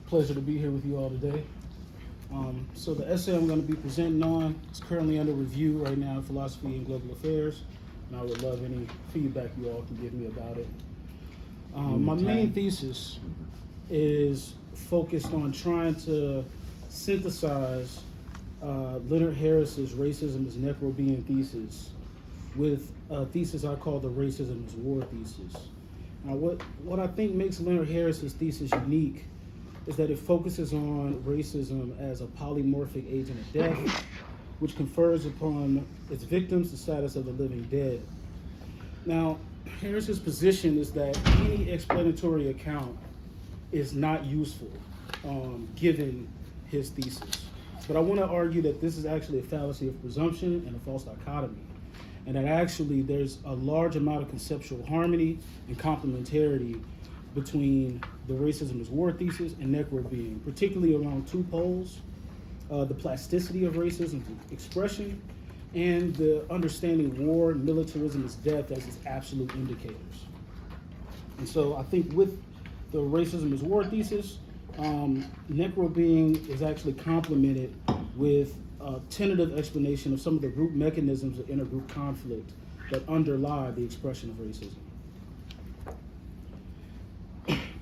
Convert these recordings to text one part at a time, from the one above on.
Pleasure to be here with you all today. So the essay I'm going to be presenting on is currently under review right now in Philosophy and Global Affairs, and I would love any feedback you all can give me about it. My main thesis is focused on trying to synthesize Leonard Harris's Racism is Necro Being thesis with a thesis I call the Racism is War thesis. Now, what I think makes Leonard Harris's thesis unique is that it focuses on racism as a polymorphic agent of death, which confers upon its victims the status of the living dead. Now, Harris's position is that any explanatory account is not useful given his thesis. But I want to argue that this is actually a fallacy of presumption and a false dichotomy, and that actually there's a large amount of conceptual harmony and complementarity between the Racism is War thesis and necro being, particularly around two poles, the plasticity of racism's expression and the understanding war and militarism as death as its absolute indicators. And so I think with the Racism is War thesis, necro being is actually complemented with a tentative explanation of some of the root mechanisms of intergroup conflict that underlie the expression of racism.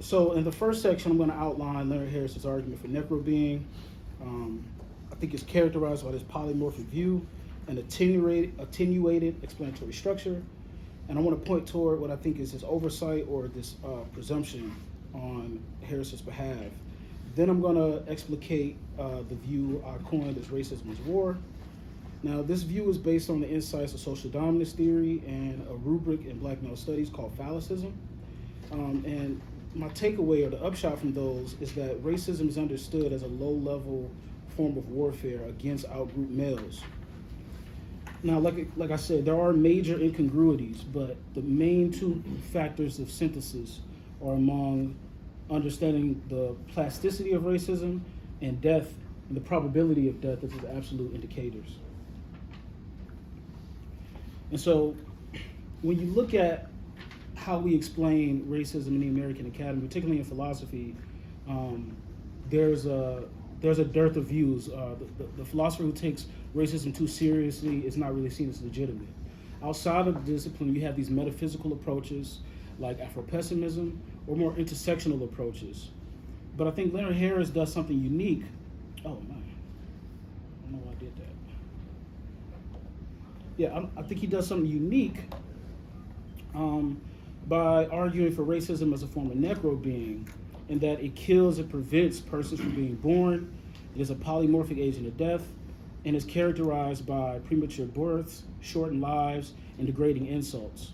So in the first section, I'm going to outline Leonard Harris's argument for necro being. I think it's characterized by this polymorphic view and attenuated explanatory structure. And I want to point toward what I think is his oversight or this presumption on Harris's behalf. Then I'm going to explicate the view I coined as racism is war. Now, this view is based on the insights of social dominance theory and a rubric in Black male studies called phallicism. And my takeaway or the upshot from those is that racism is understood as a low-level form of warfare against outgroup males. Now, like I said, there are major incongruities, but the main two factors of synthesis are among understanding the plasticity of racism and death, and the probability of death as its absolute indicators. And so when you look at how we explain racism in the American Academy, particularly in philosophy, there's a dearth of views. The philosopher who takes racism too seriously is not really seen as legitimate. Outside of the discipline, you have these metaphysical approaches like Afro-pessimism or more intersectional approaches. But I think Leonard Harris does something unique. Oh man, I don't know why I did that. Yeah, I think he does something unique by arguing for racism as a form of necro being, in that it kills and prevents persons from being born. It is a polymorphic agent of death and is characterized by premature births, shortened lives, and degrading insults.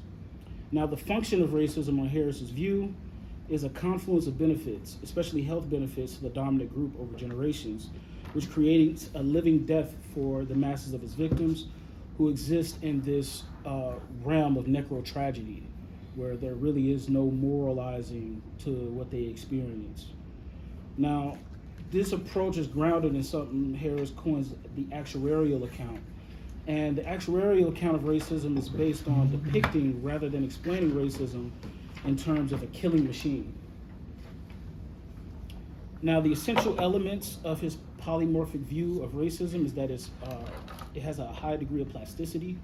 Now, the function of racism on Harris's view is a confluence of benefits, especially health benefits to the dominant group over generations, which creates a living death for the masses of its victims who exist in this realm of necro tragedy, where there really is no moralizing to what they experience. Now, this approach is grounded in something Harris coins the actuarial account. And the actuarial account of racism is based on depicting rather than explaining racism in terms of a killing machine. Now, the essential elements of his polymorphic view of racism is that it has a high degree of plasticity,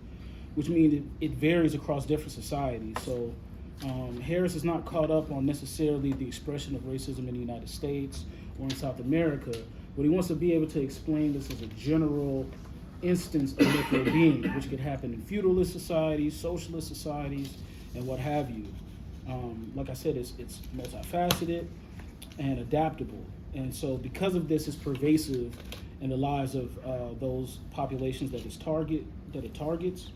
which means it varies across different societies. So Harris is not caught up on necessarily the expression of racism in the United States or in South America, but he wants to be able to explain this as a general instance of necro being, which could happen in feudalist societies, socialist societies, and what have you. Like I said, it's multifaceted and adaptable. And so because of this, it's pervasive in the lives of those populations that it targets.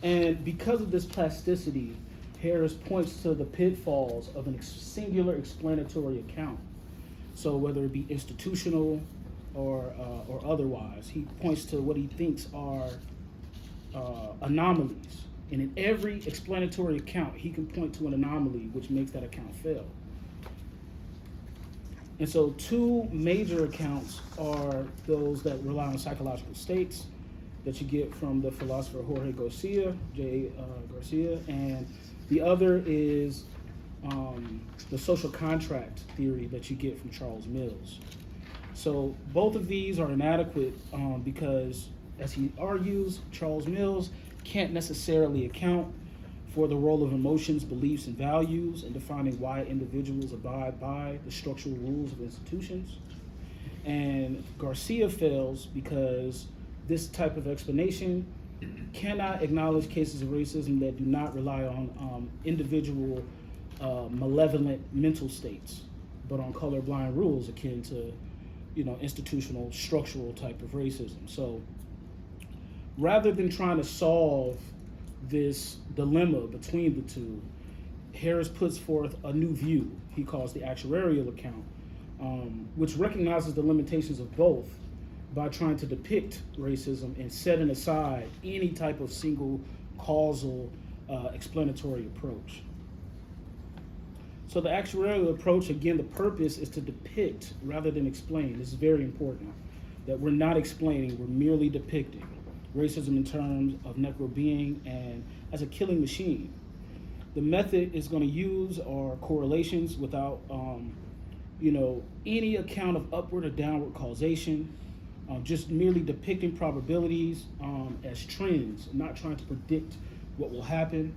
And because of this plasticity, Harris points to the pitfalls of a singular explanatory account. So whether it be institutional or otherwise, he points to what he thinks are anomalies. And in every explanatory account, he can point to an anomaly which makes that account fail. And so two major accounts are those that rely on psychological states that you get from the philosopher Jorge Garcia, J. Garcia, and the other is the social contract theory that you get from Charles Mills. So both of these are inadequate because, as he argues, Charles Mills can't necessarily account for the role of emotions, beliefs, and values in defining why individuals abide by the structural rules of institutions. And Garcia fails because this type of explanation cannot acknowledge cases of racism that do not rely on individual malevolent mental states, but on colorblind rules akin to, institutional structural type of racism. So rather than trying to solve this dilemma between the two, Harris puts forth a new view he calls the actuarial account, which recognizes the limitations of both by trying to depict racism and setting aside any type of single causal explanatory approach. So the actuarial approach, again, the purpose is to depict rather than explain. This is very important, that we're not explaining, we're merely depicting racism in terms of necro being and as a killing machine. The method is going to use our correlations without, any account of upward or downward causation, just merely depicting probabilities as trends, not trying to predict what will happen.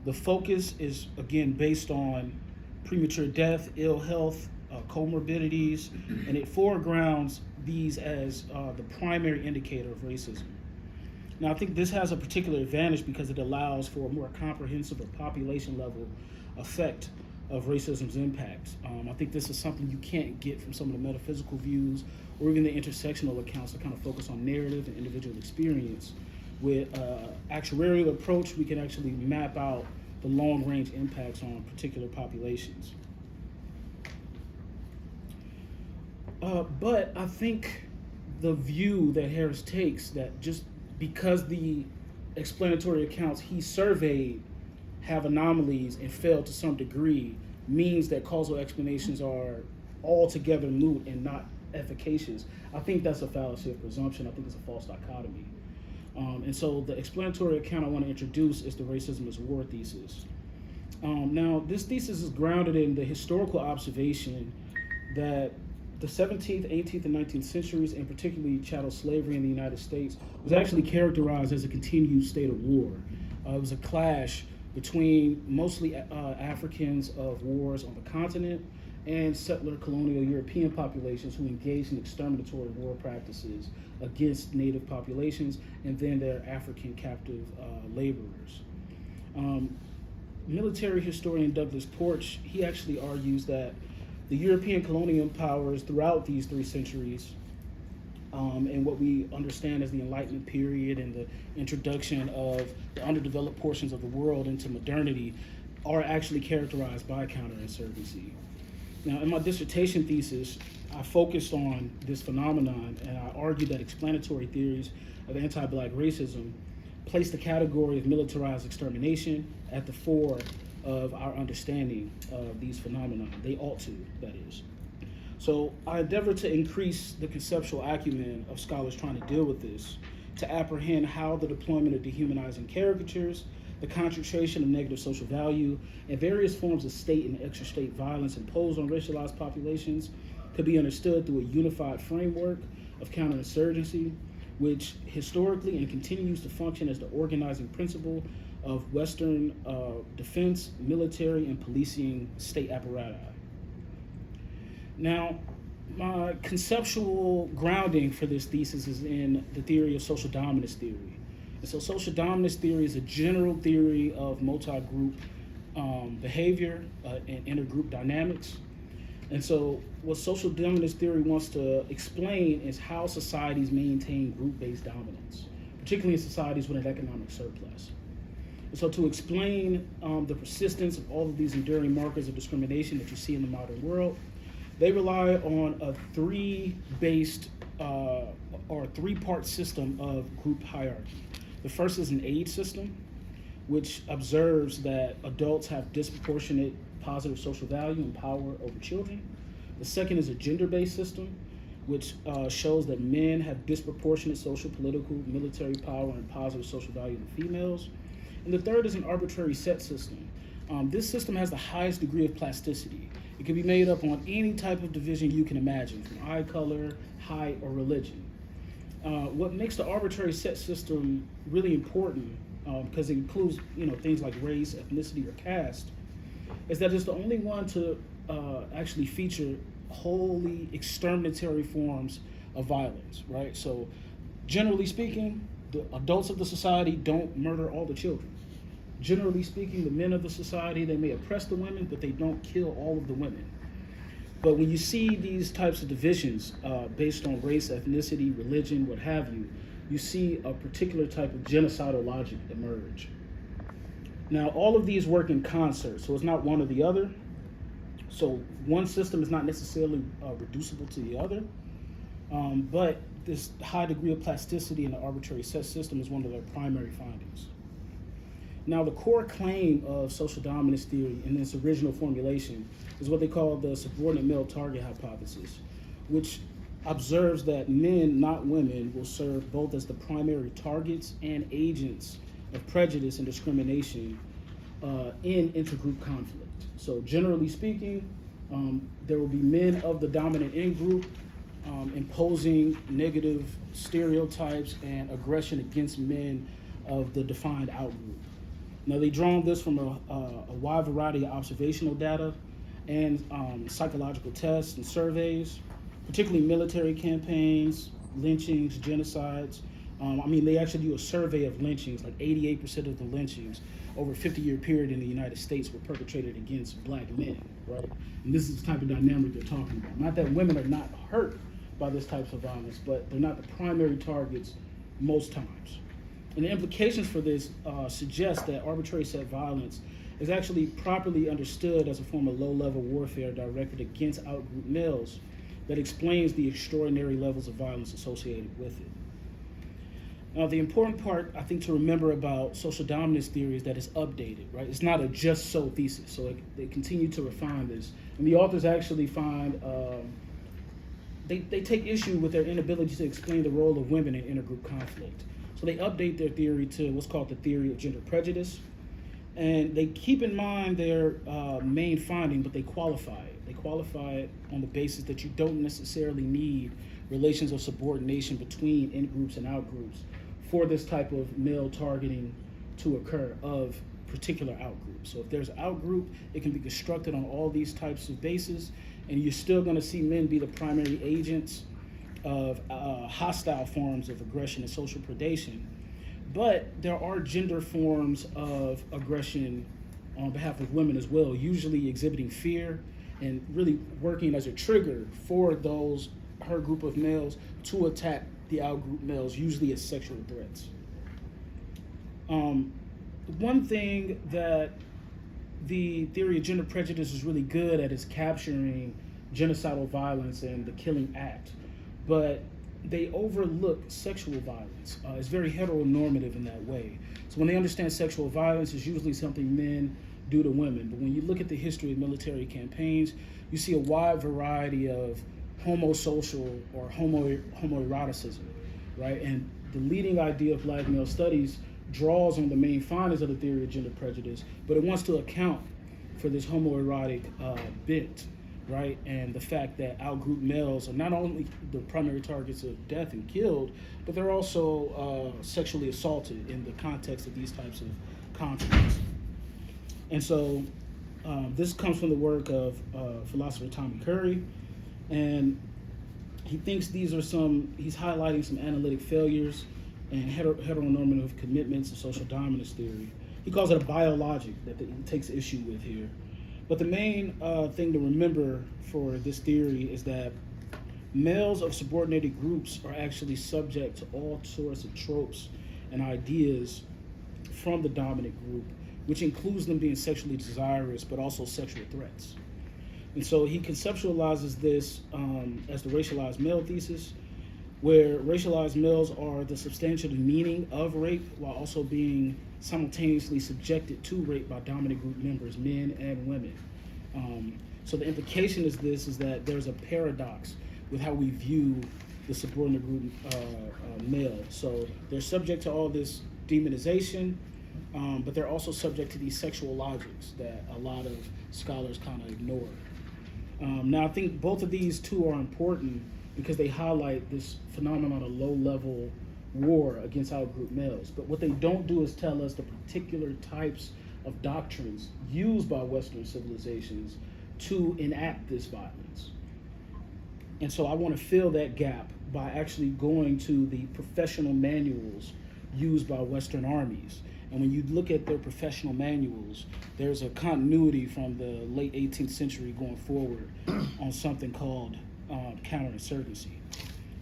The focus is, again, based on premature death, ill health, comorbidities, and it foregrounds these as the primary indicator of racism. Now, I think this has a particular advantage because it allows for a more comprehensive or population level effect of racism's impact. I think this is something you can't get from some of the metaphysical views or even the intersectional accounts that kind of focus on narrative and individual experience. With actuarial approach, we can actually map out the long-range impacts on particular populations. But I think the view that Harris takes, that just because the explanatory accounts he surveyed have anomalies and fail to some degree, means that causal explanations are altogether moot and not efficacious. I think that's a fallacy of presumption. I think it's a false dichotomy. And so the explanatory account I want to introduce is the Racism is War thesis. Now, this thesis is grounded in the historical observation that the 17th, 18th, and 19th centuries, and particularly chattel slavery in the United States, was actually characterized as a continued state of war. It was a clash between mostly Africans of wars on the continent and settler colonial European populations who engaged in exterminatory war practices against native populations and then their African captive laborers. Military historian Douglas Porch, he actually argues that the European colonial powers throughout these 3 centuries and what we understand as the Enlightenment period and the introduction of the underdeveloped portions of the world into modernity are actually characterized by counterinsurgency. Now, in my dissertation thesis, I focused on this phenomenon, and I argued that explanatory theories of anti-Black racism place the category of militarized extermination at the fore of our understanding of these phenomena. They ought to, that is. So I endeavored to increase the conceptual acumen of scholars trying to deal with this, to apprehend how the deployment of dehumanizing caricatures, the concentration of negative social value, and various forms of state and extra-state violence imposed on racialized populations could be understood through a unified framework of counterinsurgency, which historically and continues to function as the organizing principle of Western defense, military, and policing state apparatus. Now, my conceptual grounding for this thesis is in the theory of social dominance theory. And so social dominance theory is a general theory of multi-group behavior and intergroup dynamics. And so what social dominance theory wants to explain is how societies maintain group-based dominance, particularly in societies with an economic surplus. And so to explain the persistence of all of these enduring markers of discrimination that you see in the modern world, they rely on a three-part system of group hierarchy. The first is an age system, which observes that adults have disproportionate positive social value and power over children. The second is a gender-based system, which shows that men have disproportionate social, political, military power and positive social value than females. And the third is an arbitrary set system, This system has the highest degree of plasticity. It can be made up on any type of division you can imagine, from eye color, height, or religion. What makes the arbitrary set system really important, because it includes things like race, ethnicity, or caste, is that it's the only one to actually feature wholly exterminatory forms of violence, right? So generally speaking, the adults of the society don't murder all the children. Generally speaking, the men of the society, they may oppress the women, but they don't kill all of the women. But when you see these types of divisions based on race, ethnicity, religion, what have you, you see a particular type of genocidal logic emerge. Now, all of these work in concert, so it's not one or the other. So one system is not necessarily reducible to the other, but this high degree of plasticity in the arbitrary set system is one of their primary findings. Now, the core claim of social dominance theory in its original formulation is what they call the subordinate male target hypothesis, which observes that men, not women, will serve both as the primary targets and agents of prejudice and discrimination in intergroup conflict. So generally speaking, there will be men of the dominant in-group imposing negative stereotypes and aggression against men of the defined out-group. Now, they draw on this from a wide variety of observational data and psychological tests and surveys, particularly military campaigns, lynchings, genocides. They actually do a survey of lynchings, like 88% of the lynchings over a 50-year period in the United States were perpetrated against black men, right? And this is the type of dynamic they're talking about. Not that women are not hurt by this type of violence, but they're not the primary targets most times. And the implications for this suggest that arbitrary set violence is actually properly understood as a form of low-level warfare directed against outgroup males that explains the extraordinary levels of violence associated with it. Now, the important part, I think, to remember about social dominance theory is that it's updated, right? It's not a just so thesis, so they continue to refine this. And the authors actually find, they take issue with their inability to explain the role of women in intergroup conflict. So they update their theory to what's called the theory of gender prejudice. And they keep in mind their main finding, but they qualify it. They qualify it on the basis that you don't necessarily need relations of subordination between in-groups and out-groups for this type of male targeting to occur of particular out-groups. So if there's an out-group, it can be constructed on all these types of bases, and you're still gonna see men be the primary agents of hostile forms of aggression and social predation. But there are gender forms of aggression on behalf of women as well, usually exhibiting fear and really working as a trigger for her group of males to attack the out-group males, usually as sexual threats. One thing that the theory of gender prejudice is really good at is capturing genocidal violence and the killing act, but they overlook sexual violence. It's very heteronormative in that way. So when they understand sexual violence, it's usually something men do to women. But when you look at the history of military campaigns, you see a wide variety of homosocial or homoeroticism, right? And the leading idea of black male studies draws on the main findings of the theory of gender prejudice, but it wants to account for this homoerotic bent, right? And the fact that outgroup males are not only the primary targets of death and killed, but they're also sexually assaulted in the context of these types of conflicts. And so this comes from the work of philosopher Tommy Curry, and he thinks he's highlighting some analytic failures and heteronormative commitments of social dominance theory. He calls it a biologic that he takes issue with here. But the main thing to remember for this theory is that males of subordinated groups are actually subject to all sorts of tropes and ideas from the dominant group, which includes them being sexually desirous, but also sexual threats. And so he conceptualizes this as the racialized male thesis, where racialized males are the substantial meaning of rape while also being simultaneously subjected to rape by dominant group members, men and women. So the implication is that there's a paradox with how we view the subordinate group male. So they're subject to all this demonization, but they're also subject to these sexual logics that a lot of scholars kind of ignore. Now, I think both of these two are important because they highlight this phenomenon of low-level war against outgroup males. But what they don't do is tell us the particular types of doctrines used by Western civilizations to enact this violence. And so I want to fill that gap by actually going to the professional manuals used by Western armies. And when you look at their professional manuals, there's a continuity from the late 18th century going forward on something called counterinsurgency.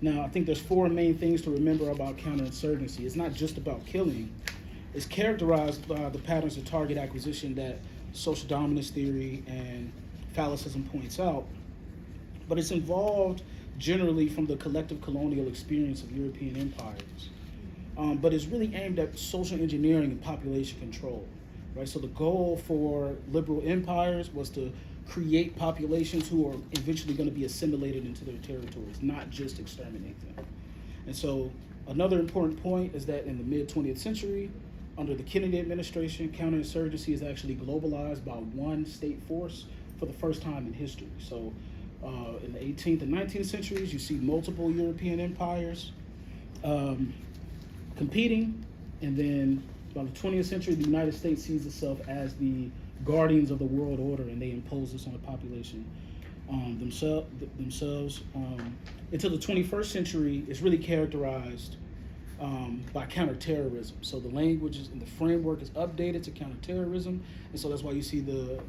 Now, I think there's four main things to remember about counterinsurgency. It's not just about killing. It's characterized by the patterns of target acquisition that social dominance theory and phallicism points out, but it's involved generally from the collective colonial experience of European empires. But it's really aimed at social engineering and population control, right? So the goal for liberal empires was to create populations who are eventually going to be assimilated into their territories, not just exterminate them. And so another important point is that in the mid-20th century, under the Kennedy administration, counterinsurgency is actually globalized by one state force for the first time in history. So in the 18th and 19th centuries, you see multiple European empires competing, and then by the 20th century, the United States sees itself as the guardians of the world order, and they impose this on the population themselves. Until the 21st century, it's really characterized by counterterrorism. So the language and the framework is updated to counterterrorism, and so that's why you see the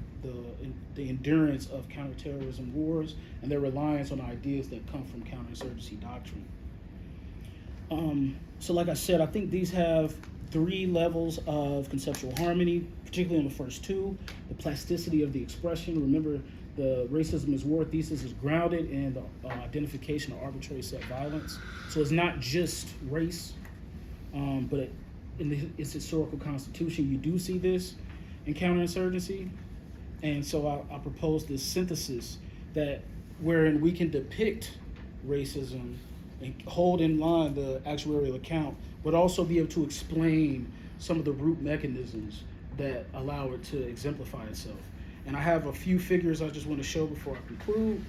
endurance of counterterrorism wars and their reliance on ideas that come from counterinsurgency doctrine. So like I said, I think these have three levels of conceptual harmony, particularly on the first two. The plasticity of the expression. Remember, the racism is war thesis is grounded in the identification of arbitrary set violence. So it's not just race, but in its historical constitution, you do see this in counterinsurgency. And so I propose this synthesis that wherein we can depict racism and hold in line the actuarial account, but also be able to explain some of the root mechanisms that allow it to exemplify itself. And I have a few figures I just want to show before I conclude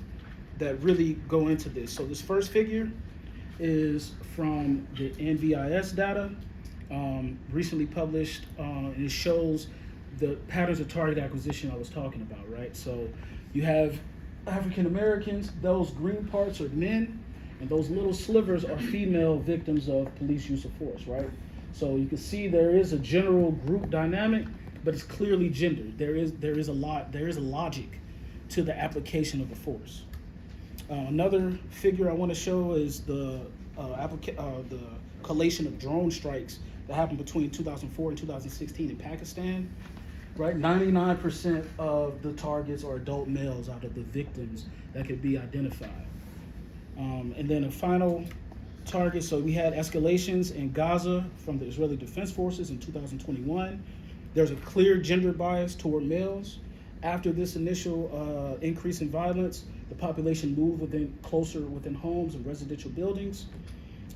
that really go into this. So this first figure is from the NVIS data, recently published, and it shows the patterns of target acquisition I was talking about, right? So you have African Americans, those green parts are men, and those little slivers are female victims of police use of force, right? So you can see there is a general group dynamic, but it's clearly gendered. There is a logic to the application of the force. Another figure I want to show is the collation of drone strikes that happened between 2004 and 2016 in Pakistan. Right, 99% of the targets are adult males out of the victims that could be identified. And then a final target, so we had escalations in Gaza from the Israeli Defense Forces in 2021. There's a clear gender bias toward males. After this initial increase in violence, the population moved closer within homes and residential buildings.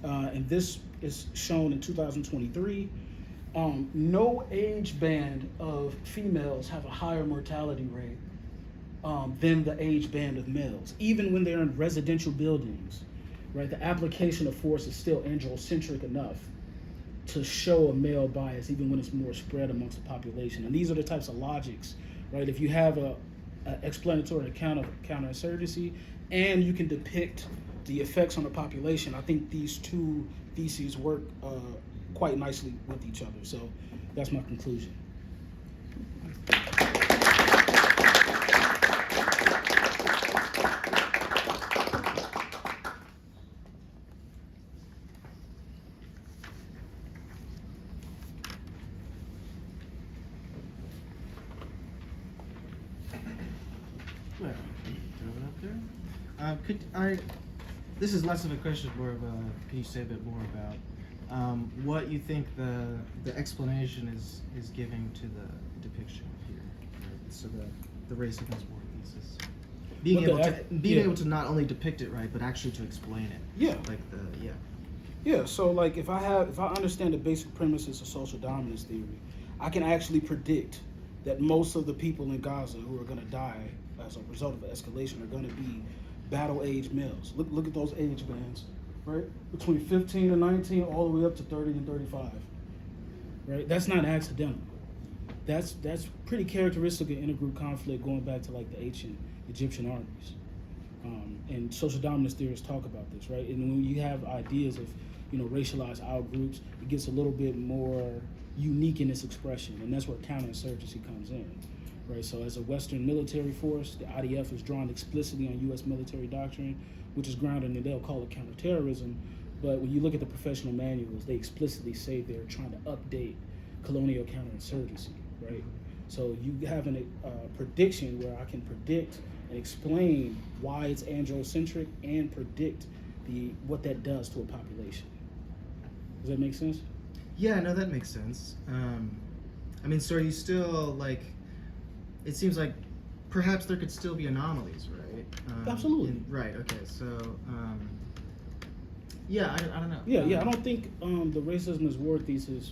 And this is shown in 2023. No age band of females have a higher mortality rate than the age band of males, even when they're in residential buildings, right? The application of force is still androcentric enough to show a male bias, even when it's more spread amongst the population. And these are the types of logics, right? If you have an explanatory account of counterinsurgency and you can depict the effects on the population, I think these two theses work quite nicely with each other. So that's my conclusion. This is less of a question, more of a, can you say a bit more about what you think the explanation is giving to the depiction here? Right? So the race against war thesis. Being able to not only depict it right, but actually to explain it. Yeah. Yeah. Yeah, so like if I understand the basic premises of social dominance theory, I can actually predict that most of the people in Gaza who are going to die as a result of escalation are going to be battle-age males. Look at those age bands, right? Between 15 and 19, all the way up to 30 and 35, right? That's not accidental. That's pretty characteristic of intergroup conflict going back to like the ancient Egyptian armies. And social dominance theorists talk about this, right? And when you have ideas of, racialized outgroups, it gets a little bit more unique in its expression, and that's where counterinsurgency comes in, right? So as a Western military force, the IDF is drawn explicitly on U.S. military doctrine, which is grounded in, they'll call it counterterrorism, but when you look at the professional manuals, they explicitly say they're trying to update colonial counterinsurgency, right? So you have a prediction where I can predict and explain why it's androcentric and predict what that does to a population. Does that make sense? Yeah, no, that makes sense. So are you still it seems like perhaps there could still be anomalies, right? Absolutely. Right, okay, so, I don't know. Yeah, I don't think the racism is war thesis,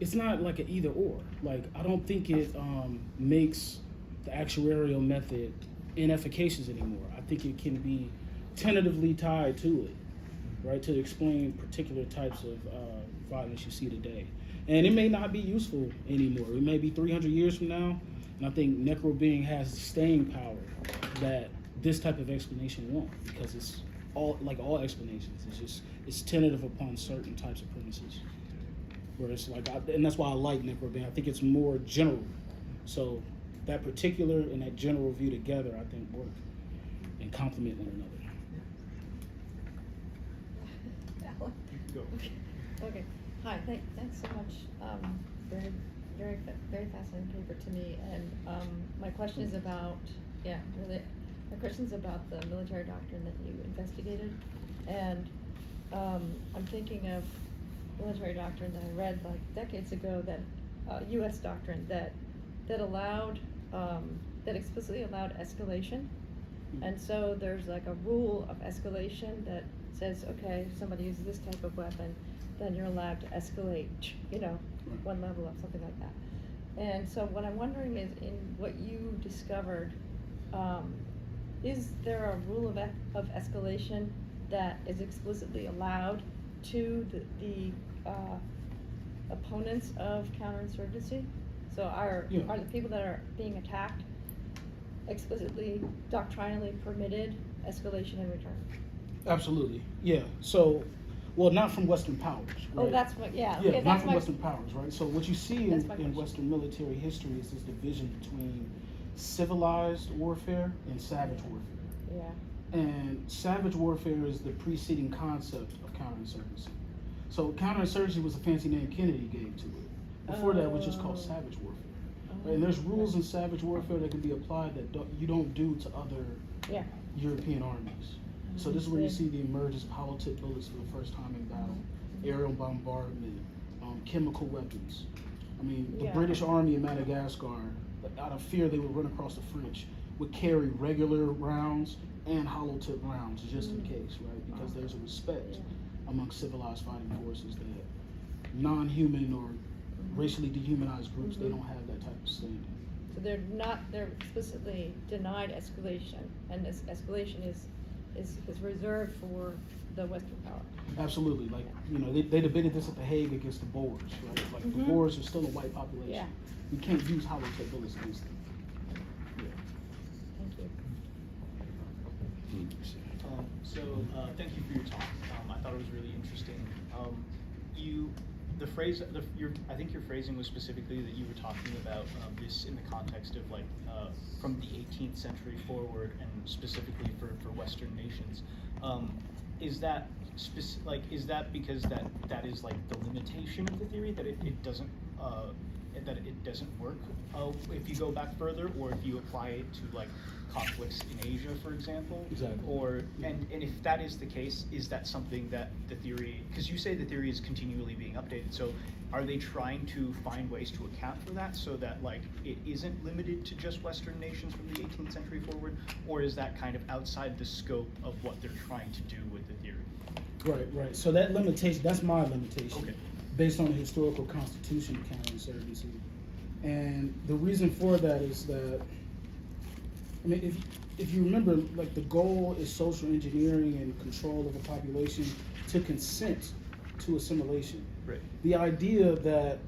it's not like an either or. Like, I don't think it makes the actuarial method inefficacious anymore. I think it can be tentatively tied to it, right, to explain particular types of violence you see today. And it may not be useful anymore. It may be 300 years from now, and I think necro being has staying power that this type of explanation won't, because it's all, like all explanations, it's tentative upon certain types of premises. Where it's like, and that's why I like necro being, I think it's more general. So that particular and that general view together, I think, work and complement one another. Okay. Hi. Thanks so much. Very fascinating paper to me. And my question is about my question is about the military doctrine that you investigated, and I'm thinking of military doctrine that I read like decades ago, that U.S. doctrine that allowed that explicitly allowed escalation. And so there's like a rule of escalation that says, okay, if somebody uses this type of weapon, then you're allowed to escalate, one level up, something like that. And so what I'm wondering is, in what you discovered, is there a rule of escalation that is explicitly allowed to the opponents of counterinsurgency? So are the people that are being attacked explicitly doctrinally permitted escalation in return? Absolutely, yeah. So, well, not from Western powers, right? Oh, that's what, Yeah, okay, not from Western powers, right? So what you see in Western military history is this division between civilized warfare and savage warfare. Yeah. And savage warfare is the preceding concept of counterinsurgency. So counterinsurgency was a fancy name Kennedy gave to it. Before that, it was just called savage warfare. Right? And there's rules in savage warfare that can be applied that you don't do to other European armies. So this is where you see the emergence of hollow tip bullets for the first time in battle, aerial bombardment, chemical weapons. I mean, the British army in Madagascar, out of fear they would run across the French, would carry regular rounds and hollow tip rounds just in case, right? Because there's a respect among civilized fighting forces that non-human or racially dehumanized groups, they don't have that type of standing. So they're explicitly denied escalation, and this escalation is reserved for the Western power. Absolutely, like, they debated this at The Hague against the Boers, right? Like, the Boers are still a white population. Yeah. You can't use hollow tip bullets against them. Thank you. Thank you for your talk. I thought it was really interesting. I think your phrasing was specifically that you were talking about this in the context of from the 18th century forward, and specifically for Western nations. Is that because that is like the limitation of the theory, that it doesn't work if you go back further, or if you apply it to like conflicts in Asia, for example? Exactly. And if that is the case, is that something that the theory, because you say the theory is continually being updated, so are they trying to find ways to account for that so that like it isn't limited to just Western nations from the 18th century forward, or is that kind of outside the scope of what they're trying to do with the theory? Right. So that limitation, that's my limitation. Okay. based on the historical constitution of counterinsurgency. And the reason for that is that, I mean, if you remember, like, the goal is social engineering and control of a population to consent to assimilation. Right. The idea that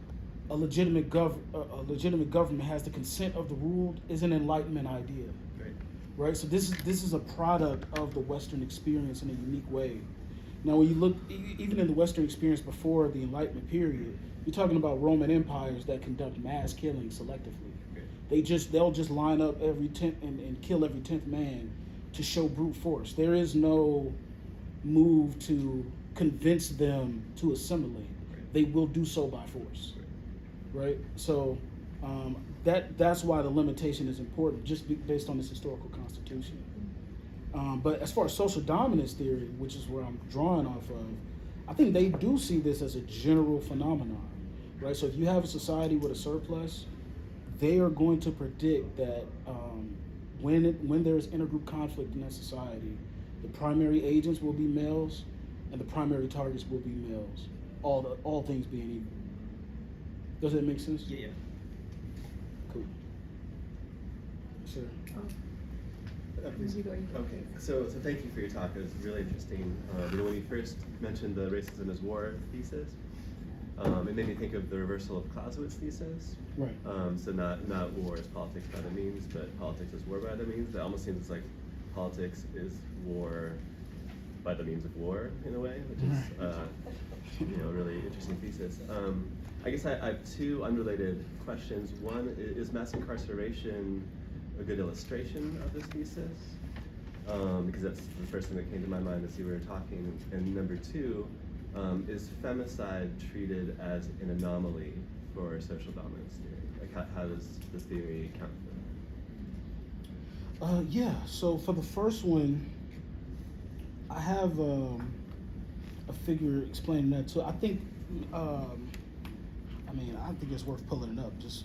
a legitimate government has the consent of the ruled is an Enlightenment idea. Right. Right? So this is a product of the Western experience in a unique way. Now, when you look, even in the Western experience before the Enlightenment period, you're talking about Roman empires that conduct mass killing selectively. They'll just line up every 10th and kill every 10th man to show brute force. There is no move to convince them to assimilate. They will do so by force. Right? So that's why the limitation is important, just based on this historical constitution. But as far as social dominance theory, which is where I'm drawing off of, I think they do see this as a general phenomenon, right? So if you have a society with a surplus, they are going to predict that when there's intergroup conflict in that society, the primary agents will be males and the primary targets will be males, all things being equal. Does that make sense? Yeah. Cool. Sure. Okay, so thank you for your talk. It was really interesting. When you first mentioned the racism as war thesis, it made me think of the reversal of Clausewitz's thesis. Right. So not war as politics by other means, but politics as war by other means. That almost seems like politics is war by the means of war in a way, which is a really interesting thesis. I guess I have two unrelated questions. One is mass incarceration a good illustration of this thesis? Because that's the first thing that came to my mind as you were talking. And number two, is femicide treated as an anomaly for social dominance theory? Like how does this theory account for that? Yeah, so for the first one, I have a figure explaining that too. I think, I think it's worth pulling it up just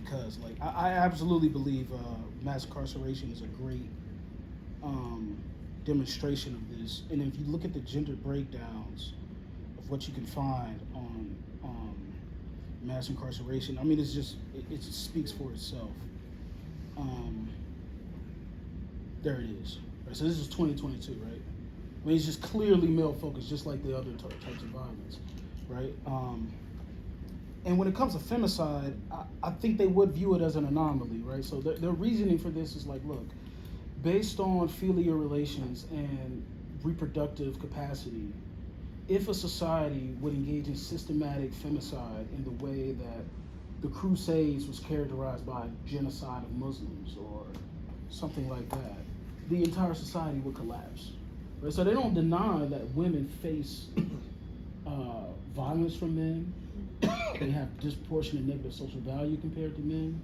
because, like, I absolutely believe mass incarceration is a great demonstration of this. And if you look at the gender breakdowns of what you can find on mass incarceration, I mean, it just speaks for itself. There it is. Right, so this is 2022, right? I mean, it's just clearly male focused, just like the other types of violence, right? And when it comes to femicide, I think they would view it as an anomaly, right? So their reasoning for this is like, look, based on filial relations and reproductive capacity, if a society would engage in systematic femicide in the way that the Crusades was characterized by genocide of Muslims or something like that, the entire society would collapse. Right? So they don't deny that women face violence from men. They have disproportionate negative social value compared to men,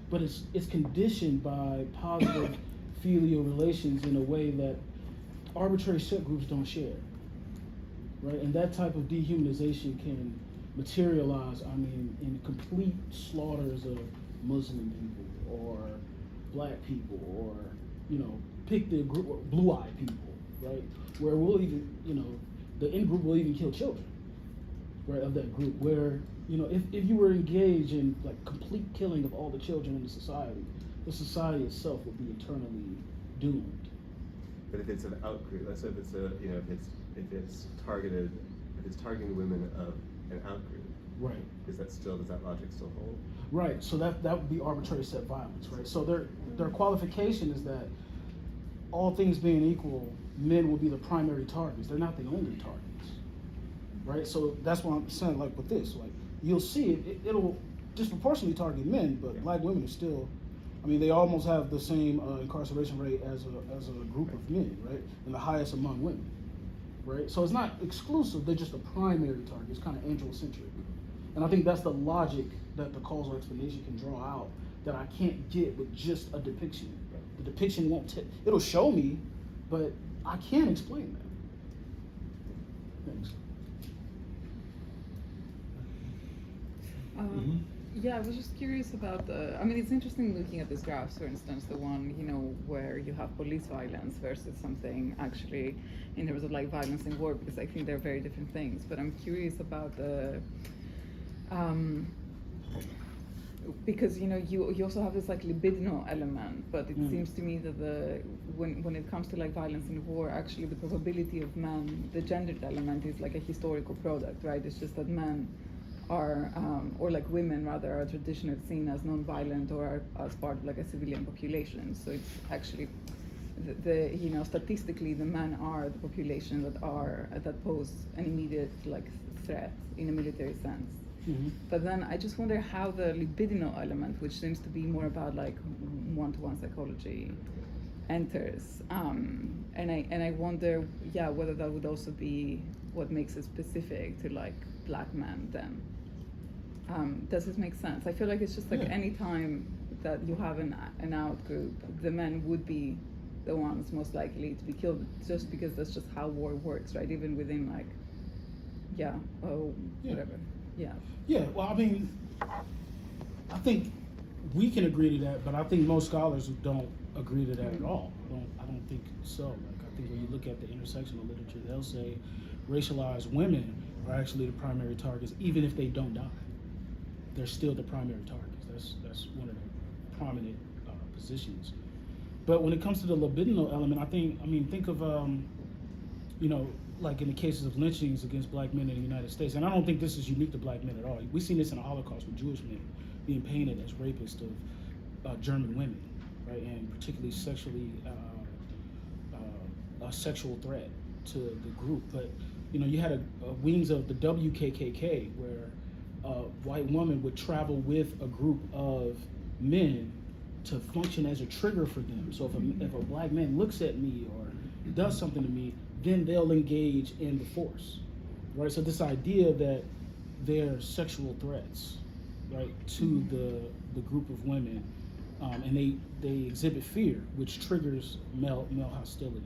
but it's conditioned by positive filial relations in a way that arbitrary subgroups don't share, right? And that type of dehumanization can materialize, in complete slaughters of Muslim people or black people or, pick the group, blue-eyed people, right? Where we'll even, the in-group will even kill children, right, of that group, where, if you were engaged in like complete killing of all the children in the society itself would be eternally doomed. But if it's an outgroup, let's say if it's if it's targeting women of an outgroup, right? Does that logic still hold? Right. So that would be arbitrary set violence, right? So their qualification is that all things being equal, men will be the primary targets. They're not the only targets, right? So that's why I'm saying, like, with this, like, you'll see it'll disproportionately target men, but black women are still, they almost have the same incarceration rate as a group of men, right? And the highest among women, right? So it's not exclusive, they're just a primary target. It's kind of androcentric. And I think that's the logic that the causal explanation can draw out that I can't get with just a depiction. The depiction it'll show me, but I can't explain that. Thanks. Yeah, I was just curious about I mean, it's interesting looking at these graphs, for instance, the one, where you have police violence versus something actually in terms of like violence in war, because I think they're very different things. But I'm curious about because you also have this like libidinal element, but it seems to me that when it comes to like violence in war, actually the probability of men, the gendered element is like a historical product, right? It's just that men are, or like women rather, are traditionally seen as non-violent or are as part of like a civilian population. So it's actually statistically the men are the population that pose an immediate like threat in a military sense. Mm-hmm. But then I just wonder how the libidinal element, which seems to be more about like one-to-one psychology, enters. And I wonder, whether that would also be what makes it specific to like black men then. Does this make sense? I feel like it's just like any time that you have an out group, the men would be the ones most likely to be killed, just because that's just how war works, right? Even within like, whatever. Yeah. Yeah, well, I mean, I think we can agree to that, but I think most scholars don't agree to that at all. I don't think so. Like, I think when you look at the intersectional literature, they'll say racialized women are actually the primary targets, even if they don't die. They're still the primary targets. That's one of the prominent positions. But when it comes to the libidinal element, think of, like in the cases of lynchings against black men in the United States, and I don't think this is unique to black men at all. We've seen this in the Holocaust with Jewish men being painted as rapists of German women, right, and particularly a sexual threat to the group. But you had a wings of the WKKK where a white woman would travel with a group of men to function as a trigger for them. So if a black man looks at me or does something to me, then they'll engage in the force, right? So this idea that they're sexual threats, right, to the group of women, and they exhibit fear, which triggers male hostility.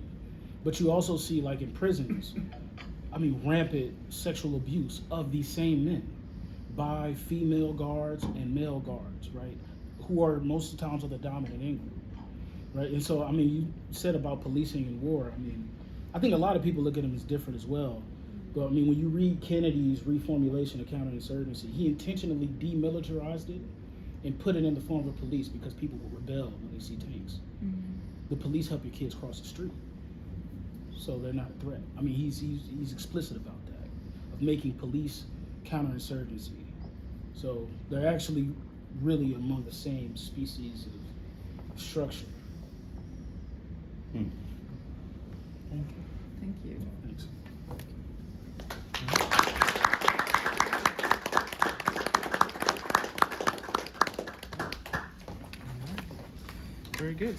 But you also see, like in prisons, rampant sexual abuse of these same men by female guards and male guards, right, who are most of the times the dominant in group, right? And so, you said about policing in war, I think a lot of people look at him as different as well. But when you read Kennedy's reformulation of counterinsurgency, he intentionally demilitarized it and put it in the form of police because people will rebel when they see tanks. Mm-hmm. The police help your kids cross the street, so they're not a threat. He's explicit about that, of making police counterinsurgency. So they're actually really among the same species of structure. Hmm. Thank you. Thank you. Thanks. Very good.